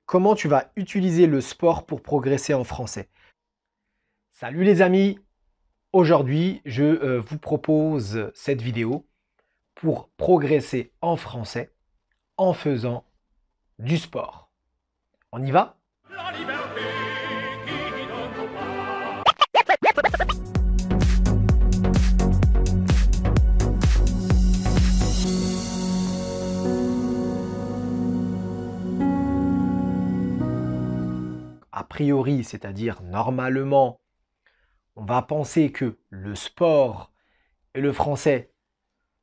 Comment tu vas utiliser le sport pour progresser en français? Salut les amis! Aujourd'hui, je vous propose cette vidéo pour progresser en français en faisant du sport. On y va? La liberté qui donne pas. A priori, c'est-à-dire normalement, on va penser que le sport et le français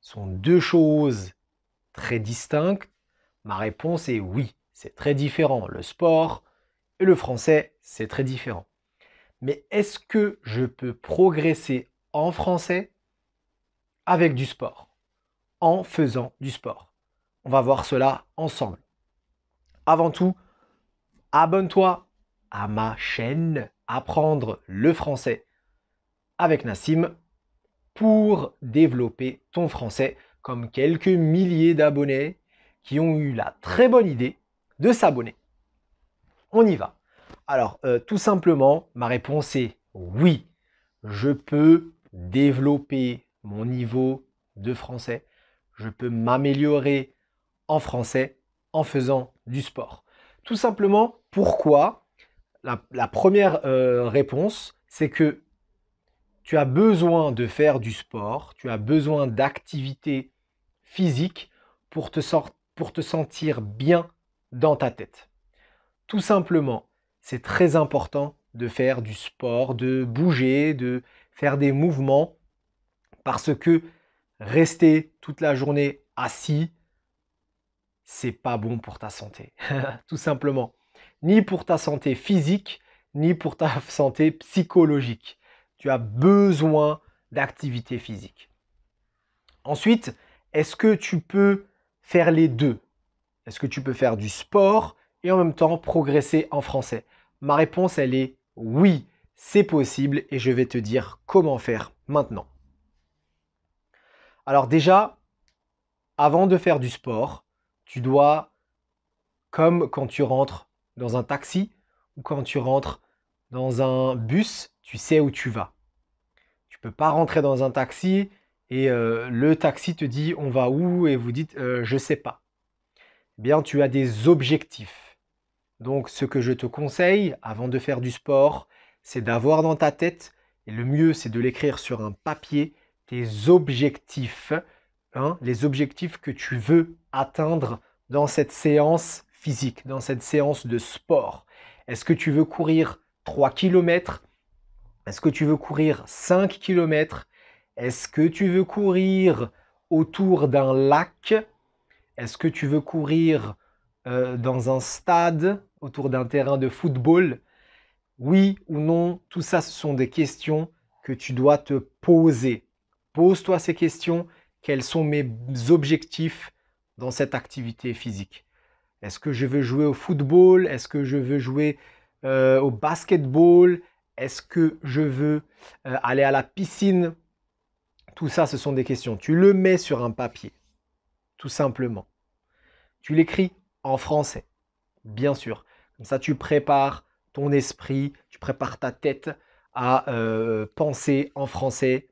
sont deux choses très distinctes. Ma réponse est oui, c'est très différent. Le sport et le français, c'est très différent. Mais est-ce que je peux progresser en français avec du sport, en faisant du sport? On va voir cela ensemble. Avant tout, abonne-toi à ma chaîne Apprendre le français avec Nassim pour développer ton français comme quelques milliers d'abonnés qui ont eu la très bonne idée de s'abonner. On y va. Alors, tout simplement, ma réponse est oui. Je peux développer mon niveau de français. Je peux m'améliorer en français en faisant du sport. Tout simplement, pourquoi? La première réponse, c'est que tu as besoin de faire du sport, tu as besoin d'activités physiques pour te sentir bien dans ta tête. Tout simplement, c'est très important de faire du sport, de bouger, de faire des mouvements parce que rester toute la journée assis, c'est pas bon pour ta santé. Tout simplement. Ni pour ta santé physique, ni pour ta santé psychologique. Tu as besoin d'activité physique. Ensuite, est-ce que tu peux faire les deux? Est-ce que tu peux faire du sport et en même temps progresser en français? Ma réponse, elle est oui, c'est possible et je vais te dire comment faire maintenant. Alors déjà, avant de faire du sport, tu dois, comme quand tu rentres dans un taxi ou quand tu rentres dans un bus, tu sais où tu vas. Tu ne peux pas rentrer dans un taxi et le taxi te dit on va où et vous dites je ne sais pas. Eh bien, tu as des objectifs. Donc, ce que je te conseille avant de faire du sport, c'est d'avoir dans ta tête, et le mieux, c'est de l'écrire sur un papier, tes objectifs, les objectifs que tu veux atteindre dans cette séance physique, dans cette séance de sport. Est-ce que tu veux courir 3 km? Est-ce que tu veux courir 5 km? Est-ce que tu veux courir autour d'un lac? Est-ce que tu veux courir dans un stade, autour d'un terrain de football? Oui ou non, tout ça, ce sont des questions que tu dois te poser. Pose-toi ces questions. Quels sont mes objectifs dans cette activité physique? Est-ce que je veux jouer au football? Est-ce que je veux jouer au basketball? Est-ce que je veux aller à la piscine? Tout ça, ce sont des questions. Tu le mets sur un papier, tout simplement. Tu l'écris en français, bien sûr. Comme ça, tu prépares ton esprit, tu prépares ta tête à penser en français.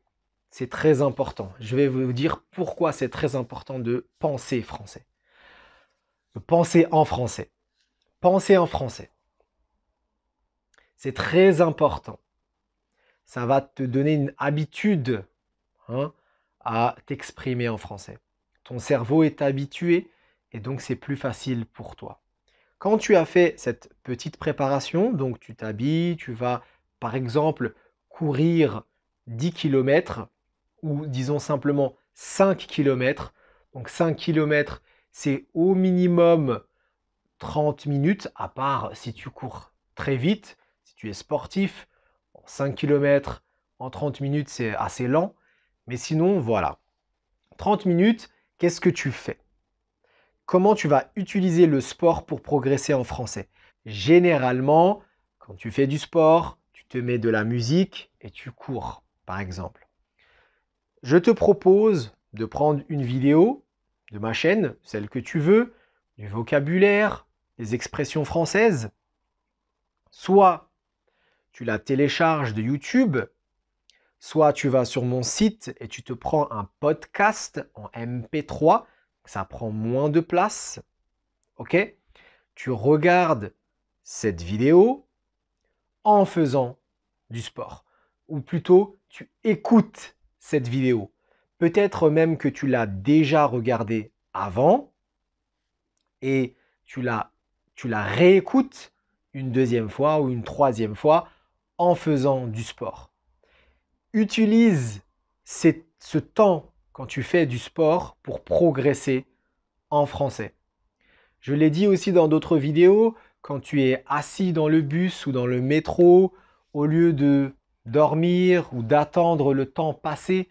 C'est très important. Je vais vous dire pourquoi c'est très important de penser français. De penser en français. Penser en français. C'est très important. Ça va te donner une habitude à t'exprimer en français. Ton cerveau est habitué et donc c'est plus facile pour toi. Quand tu as fait cette petite préparation, donc tu t'habilles, tu vas par exemple courir 10 km ou disons simplement 5 km. Donc 5 km, c'est au minimum 30 minutes, à part si tu cours très vite, si tu es sportif. 5 km en 30 minutes, c'est assez lent. Mais sinon, voilà. 30 minutes, qu'est-ce que tu fais? Comment tu vas utiliser le sport pour progresser en français? Généralement, quand tu fais du sport, tu te mets de la musique et tu cours, par exemple. Je te propose de prendre une vidéo de ma chaîne, celle que tu veux, du vocabulaire, des expressions françaises, soit tu la télécharges de YouTube, soit tu vas sur mon site et tu te prends un podcast en MP3, ça prend moins de place, ok? Tu regardes cette vidéo en faisant du sport. Ou plutôt, tu écoutes cette vidéo. Peut-être même que tu l'as déjà regardée avant et tu la réécoutes une deuxième fois ou une troisième fois en faisant du sport. Utilise ce temps quand tu fais du sport pour progresser en français. Je l'ai dit aussi dans d'autres vidéos, quand tu es assis dans le bus ou dans le métro, au lieu de dormir ou d'attendre le temps passé,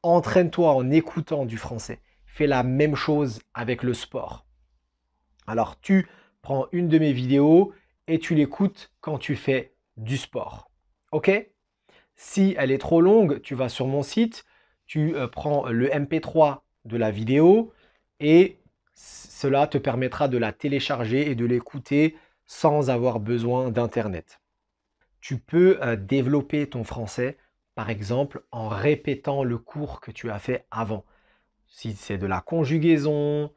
entraîne-toi en écoutant du français. Fais la même chose avec le sport. Alors tu prends une de mes vidéos et tu l'écoutes quand tu fais du sport. Ok? Si elle est trop longue, tu vas sur mon site, tu prends le MP3 de la vidéo et cela te permettra de la télécharger et de l'écouter sans avoir besoin d'Internet. Tu peux développer ton français, par exemple, en répétant le cours que tu as fait avant. Si c'est de la conjugaison,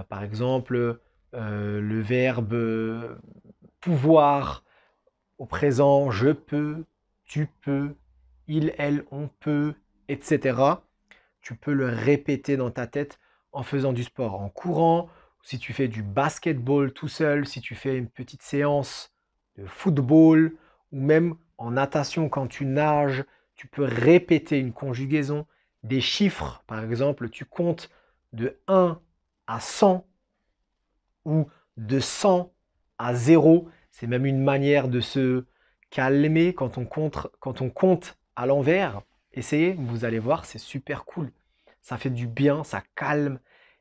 par exemple, le verbe pouvoir au présent, je peux, tu peux, il, elle, on peut, etc. Tu peux le répéter dans ta tête en faisant du sport, en courant, si tu fais du basketball tout seul, si tu fais une petite séance de football, ou même en natation quand tu nages, tu peux répéter une conjugaison, des chiffres, par exemple, tu comptes de 1 à 100 ou de 100 à 0. C'est même une manière de se calmer quand on compte à l'envers. Essayez, vous allez voir, c'est super cool. Ça fait du bien, ça calme.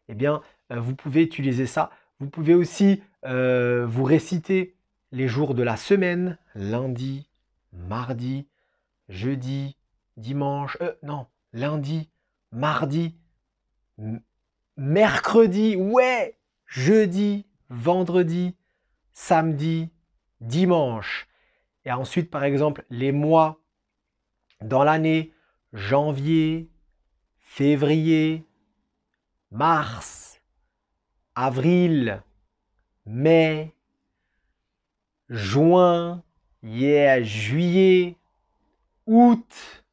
Eh bien, vous pouvez utiliser ça. Vous pouvez aussi vous réciter les jours de la semaine, lundi, mardi, jeudi, dimanche, non, lundi, mardi, mercredi, ouais, jeudi, vendredi, samedi, dimanche. Et ensuite, par exemple, les mois dans l'année, janvier, février, mars, avril, mai, juin, juillet, août,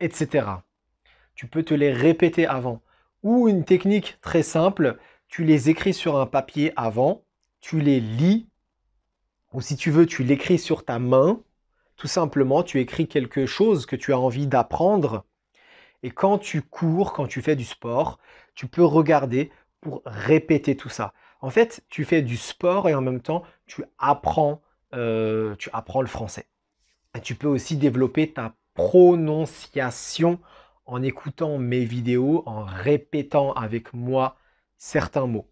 etc. Tu peux te les répéter avant. Ou une technique très simple, tu les écris sur un papier avant, tu les lis, ou si tu veux, tu l'écris sur ta main. Tout simplement, tu écris quelque chose que tu as envie d'apprendre. Et quand tu cours, quand tu fais du sport, tu peux regarder pour répéter tout ça. En fait, tu fais du sport et en même temps, tu apprends le français. Et tu peux aussi développer ta prononciation en écoutant mes vidéos, en répétant avec moi certains mots.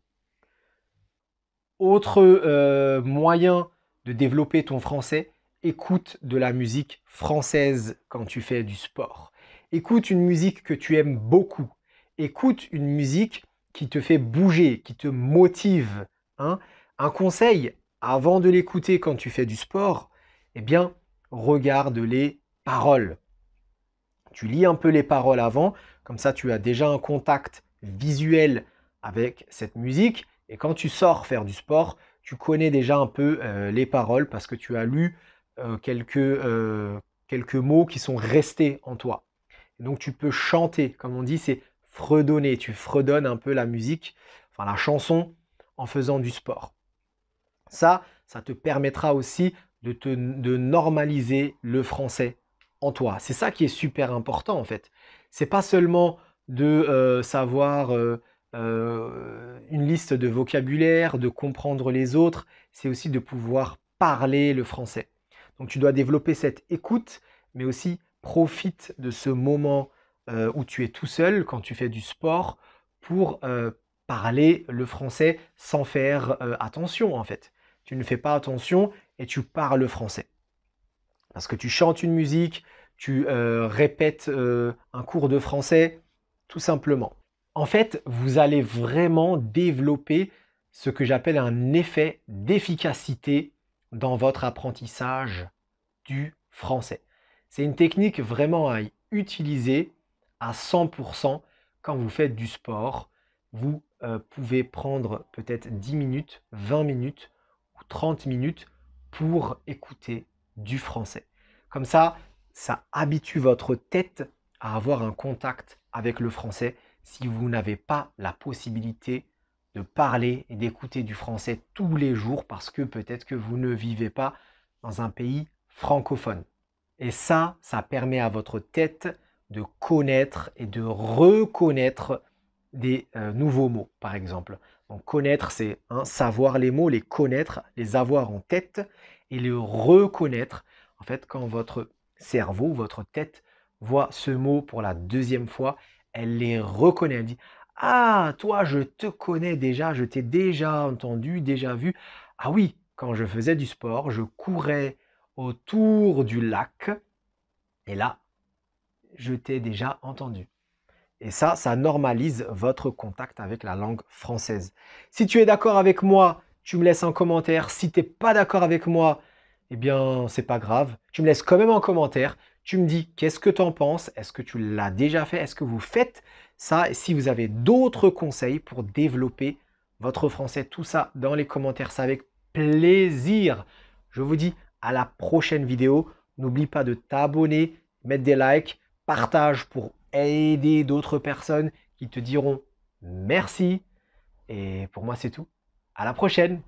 Autre moyen de développer ton français, écoute de la musique française quand tu fais du sport. Écoute une musique que tu aimes beaucoup. Écoute une musique qui te fait bouger, qui te motive. Hein. Un conseil, avant de l'écouter quand tu fais du sport, eh bien, regarde les paroles. Tu lis un peu les paroles avant, comme ça tu as déjà un contact visuel avec cette musique. Et quand tu sors faire du sport, tu connais déjà un peu les paroles parce que tu as lu quelques mots qui sont restés en toi. Et donc tu peux chanter, comme on dit, c'est fredonner. Tu fredonnes un peu la musique, enfin la chanson, en faisant du sport. Ça te permettra aussi de normaliser le français en toi. C'est ça qui est super important en fait. C'est pas seulement de savoir une liste de vocabulaire, de comprendre les autres, c'est aussi de pouvoir parler le français. Donc tu dois développer cette écoute, mais aussi profite de ce moment où tu es tout seul quand tu fais du sport pour parler le français sans faire attention en fait. Tu ne fais pas attention et tu parles français. Parce que tu chantes une musique, tu répètes un cours de français, tout simplement. En fait, vous allez vraiment développer ce que j'appelle un effet d'efficacité dans votre apprentissage du français. C'est une technique vraiment à utiliser à 100% quand vous faites du sport. Vous pouvez prendre peut-être 10 minutes, 20 minutes ou 30 minutes pour écouter du français. Comme ça habitue votre tête à avoir un contact avec le français si vous n'avez pas la possibilité de parler et d'écouter du français tous les jours parce que peut-être que vous ne vivez pas dans un pays francophone. Et ça permet à votre tête de connaître et de reconnaître des nouveaux mots, par exemple. Donc connaître, c'est savoir les mots, les connaître, les avoir en tête et les reconnaître. En fait, quand votre cerveau, votre tête voit ce mot pour la deuxième fois, elle les reconnaît. Elle dit « Ah, toi, je te connais déjà, je t'ai déjà entendu, déjà vu. Ah oui, quand je faisais du sport, je courais autour du lac et là, je t'ai déjà entendu. » Et ça normalise votre contact avec la langue française. Si tu es d'accord avec moi, tu me laisses un commentaire. Si tu n'es pas d'accord avec moi, eh bien, c'est pas grave. Tu me laisses quand même un commentaire. Tu me dis qu'est-ce que tu en penses. Est-ce que tu l'as déjà fait? Est-ce que vous faites ça? Et si vous avez d'autres conseils pour développer votre français, tout ça dans les commentaires, c'est avec plaisir. Je vous dis à la prochaine vidéo. N'oublie pas de t'abonner, mettre des likes, partage pour aider d'autres personnes qui te diront merci. Et pour moi, c'est tout. À la prochaine!